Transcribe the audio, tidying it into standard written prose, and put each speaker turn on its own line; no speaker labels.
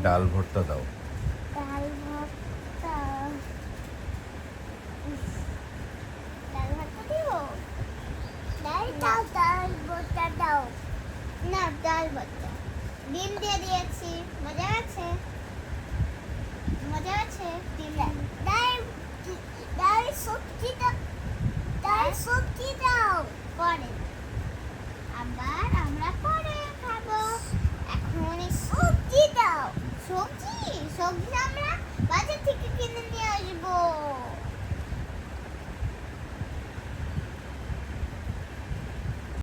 ডাল ভর্তা দাও।
ডাল ভর্তা, ডাল ভর্তা দিব? দাও, ডাল ভর্তা দাও। না, ডাল ভর্তা। ডিম দিয়ে দিয়েছি, মজা আছে, মজা আছে। ডিম ডাল সবজি দাও, ডাল সবজি দাও পরে।